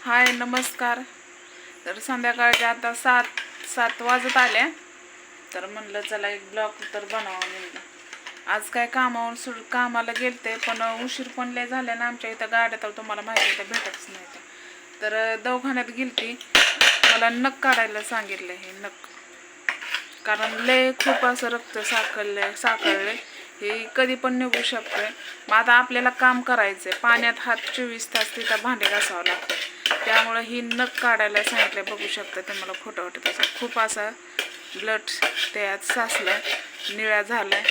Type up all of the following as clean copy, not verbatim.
हाय नमस्कार. तर संध्याकाळच्या आता 7 वाजत आल्या. तर म्हणलं चला एक ब्लॉग तर बनवावं म्हणलं. आज काय कामाला गेलते पण उशीर पण लय झाल्या ना. आमच्या इथं गाड्या तर तुम्हाला माहिती आहे भेटतच नाही. तर दवाखान्यात गेलती. मला नख काढायला सांगितलं हे नख, कारण लय खूप असं रक्त साकळले हे कधी पण निघू शकतंय. मग आता आपल्याला काम करायचंय, पाण्यात हात 24 तास तिथं भांडे घासावं लागतं. त्यामुळे ही नख काढायला सांगितलं. बघू शकता ते मला खोटं वाटत असं खूप असा ब्लड त्यात साचलाय, निळा झालाय,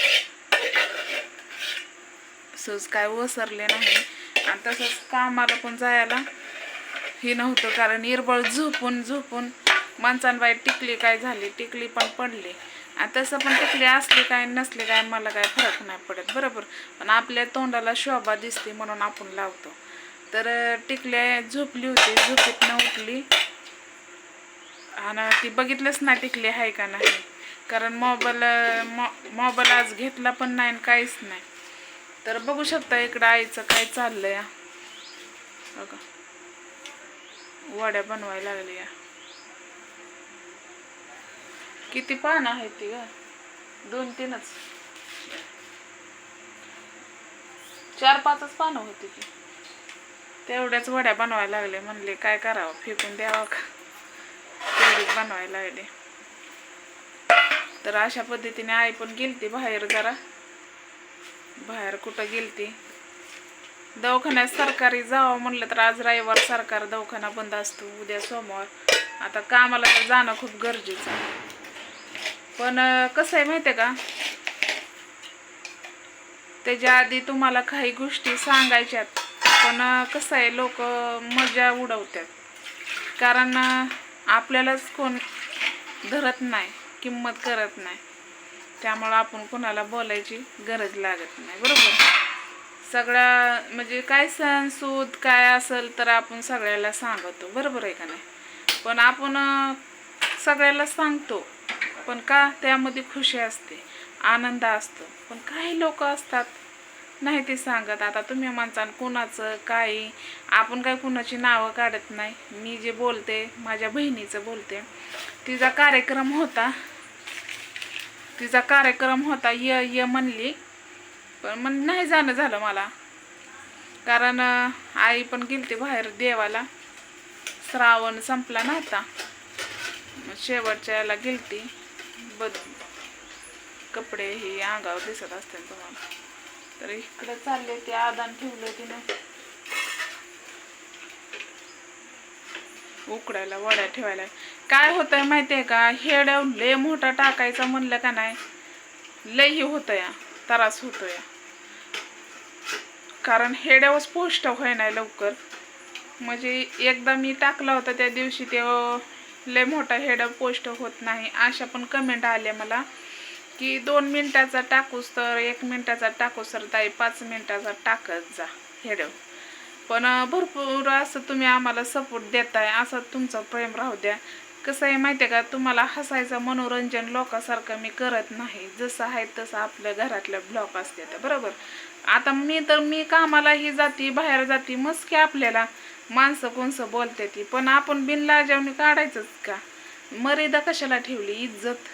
सहज काय वसरले नाही. आणि तसंच कामाला पण जायला हे नव्हतं, कारण इरबळ झोपून माणसांबाई टिकली काय झाली, टिकली पण पडली. आणि तसं पण टिकली असली काय नसली काय मला काय फरक नाही पडत, बरोबर. पण आपल्या तोंडाला शोभा दिसते म्हणून आपण लावतो. तर टिकल्या झोपली होती, झोपेत न उठली आणि ती बघितलंच नाही टिकली आहे का नाही, कारण मोबाईल आज घेतला पण नाही आणि काहीच नाही. तर बघू शकता इकडं आईचं काय चाललंय. बघा वड्या बनवायला लागली. किती पानं आहेत ती ग, 2-3च, 4-5च पानं होती की. तेवढ्याच वड्या बनवायला लागले. म्हणले काय करावं, फेकून द्यावं का, तेवढीच बनवायला लागले. तर अशा पद्धतीने आई पण गेलती बाहेर, बाहेर कुठं गेलती, दवाखान्यात सरकारी जावं म्हणलं. तर आज रविवार सरकार दवाखाना बंद असतो, उद्या सोमवार. आता कामाला तर जाणं खूप गरजेचं आहे. पण कसं आहे माहिती आहे का, त्याच्या आधी तुम्हाला काही गोष्टी सांगायच्यात. पण कसं आहे, लोक मजा उडवतात, कारण आपल्यालाच कोण धरत नाही, किंमत करत नाही. त्यामुळं आपण कोणाला बोलायची गरज लागत नाही, बरोबर. सगळ्या म्हणजे काय सण सूद काय असेल तर आपण सगळ्याला सांगतो, बरोबर आहे का नाही. पण आपण सगळ्याला सांगतो, पण का त्यामध्ये खुशी असते, आनंद असतो. पण काही लोक असतात नाही ते सांगत. आता तुम्ही म्हणसान कुणाचं काही, आपण काय कुणाची नावं काढत नाही. मी जे बोलते माझ्या बहिणीचं बोलते. तिचा कार्यक्रम होता ये म्हणली, पण नाही जाणं झालं मला, कारण आई पण गेलती बाहेर देवाला. श्रावण संपला नव्हता, शेवटच्या याला गेलती. कपडे हे अंगावर दिसत असते तुम्हाला. तर इकडे चालले ते आदान ठेवलं तिने उकडायला, वड्या ठेवायला. काय होतंय माहितीये का, हेड्या लय मोठा टाकायचा म्हणलं का नाही, लय हे होतंय, त्रास होतोय. कारण हेड्यावरच पोस्ट होय नाही लवकर. म्हणजे एकदा मी टाकला होता त्या दिवशी, ते लय मोठा हेड पोस्ट होत नाही. अशा पण कमेंट आल्या मला की 2 मिनिटाचा टाकूस तर, 1 मिनिटाचा टाकूस तर ताई 5 मिनिटाचा टाकत जा हेड. पण भरपूर असं तुम्ही आम्हाला सपोर्ट देताय, असं तुमचं प्रेम राहू द्या. कसं आहे माहिती आहे का, तुम्हाला हसायचं मनोरंजन लोकांसारखं मी करत नाही. जसं आहे तसं आपल्या घरातल्या ब्लॉग असते, बरोबर. आता मी कामालाही जाते, बाहेर जाते, मस्के आपल्याला माणसं कोणसं बोलते ती, पण आपण बिनलाजावणी काढायचंच का, मर्यादा कशाला ठेवली, इज्जत.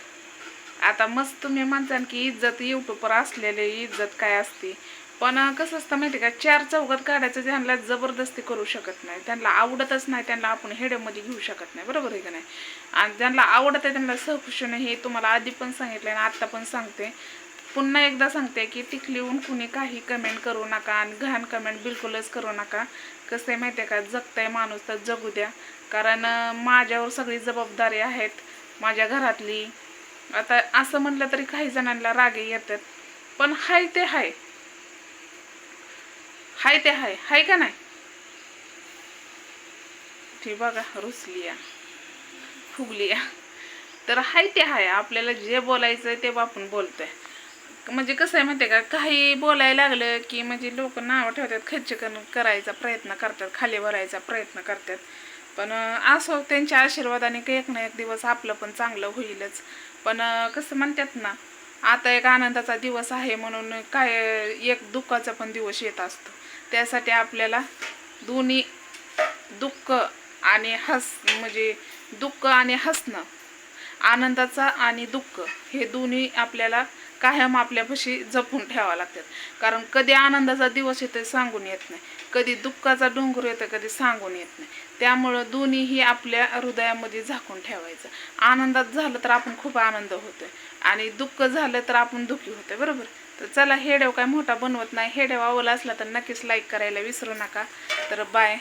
आता मस्त तुम्ही म्हणतान की इज्जत, यूट्यूबवर असलेले इज्जत काय असते. पण कसं असतं माहिती का, 4 चौघात काढायचं, त्यांना जबरदस्ती करू शकत नाही. त्यांना आवडतच नाही, त्यांना आपण हेड्यामध्ये घेऊ शकत नाही, बरोबर आहे का नाही. आणि ज्यांना आवडत आहे त्यांना सहकुशीने, हे तुम्हाला आधी पण सांगितलं आणि आत्ता पण सांगते, पुन्हा एकदा सांगते की टिकलीहून कुणी काही कमेंट करू नका आणि घाण कमेंट बिलकुलच करू नका. कसं आहे माहिती आहे का, जगताय माणूस तर जगू द्या. कारण माझ्यावर सगळी जबाबदारी आहेत, माझ्या घरातली. आता असं म्हणलं तरी काही जणांना रागे येतात, पण हाय ते हाय हाय का नाही. ती बघा रुसली या, फुगली या. तर हाय ते हाय, आपल्याला जे बोलायचं ते आपण बोलतोय. म्हणजे कसं आहे माहिती आहे का, काही बोलायला लागलं की म्हणजे लोक नावं ठेवतात, खर्च करायचा प्रयत्न करतात, खाली भरायचा प्रयत्न करतात. पण असो, त्यांच्या आशीर्वादाने एक ना एक दिवस आपलं पण चांगलं होईलच. पण कसं म्हणतात ना, आता एक आनंदाचा दिवस आहे म्हणून काय एक दुःखाचा पण दिवस येत असतो. त्यासाठी आपल्याला दोन्ही दुःख आणि म्हणजे दुःख आणि हसणं, आनंदाचा आणि दुःख हे दोन्ही आपल्याला कायम आपल्यापाशी जपून ठेवावं लागतात. कारण कधी आनंदाचा दिवस येतो सांगून येत नाही, कधी दुःखाचा डोंगर येतो कधी सांगून येत नाही. त्यामुळं दोन्हीही आपल्या हृदयामध्ये झाकून ठेवायचं. आनंदात झालं तर आपण खूप आनंद होतोय आणि दुःख झालं तर आपण दुःखी होतोय, बरोबर. तर चला, हेडेव काय मोठा बनवत नाही. हेडेव आवडला असला तर नक्कीच लाईक करायला विसरू नका. तर बाय.